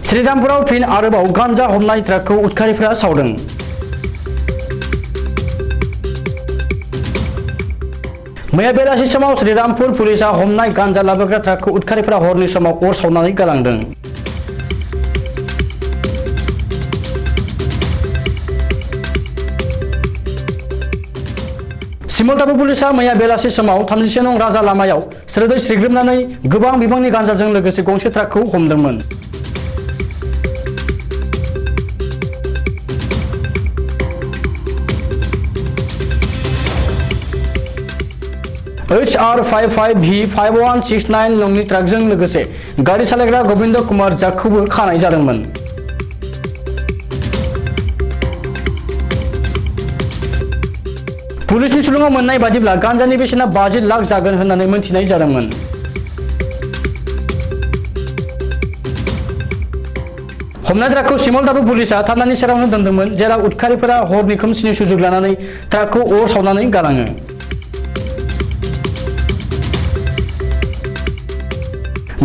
श्रीरामपुराव fin आरोबाव गांजा हमनाय ट्राकखौ उदखारिफ्रा सावदों। मैया बेलासि समाव श्रीरामपुर पुलिसा हमनाय गांजा लाबोग्रा ट्राकखौ उदखारिफ्रा हरनि समाव अर सावनानै गालांदों। सिमलताबु पुलिसा मैया बेलासि समाव 31 नं राजा लामायाव स्रोदै स्रिग्रोमनानै गोबां बिबांनि गांजाजों लोगोसे गंसे ट्राकखौ हमदोंमोन। HR55V5169 नंनि ट्राकजों लोगोसे गाड़ी सालायग्रा गोविंद कुमार जाखौबो खानाय जादोंमोन। पुलिसनि सुलुङाव मोननाय बादिब्ला गांजानि बेसेना 50 लाख जागोन होननानै मोनथिनाय जादोंमोन। हमनाय ट्राकखौ सिमलताबु पुलिसा थानानि सेरावनो दोनदोंमोन, जेराव उदखारिफोरा हरनि खोमसिनि सुजुग लानानै ट्राकखौ अर सावनानै गालाङो।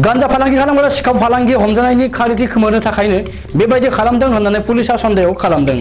गांजा फालांगि खालामग्रा सिखाव फालांगि हमजानायनि खारिथि खोमोरनो थाखायनो बेबायदि खालामदों होननानै पुलिसा सन्देह खालामदों।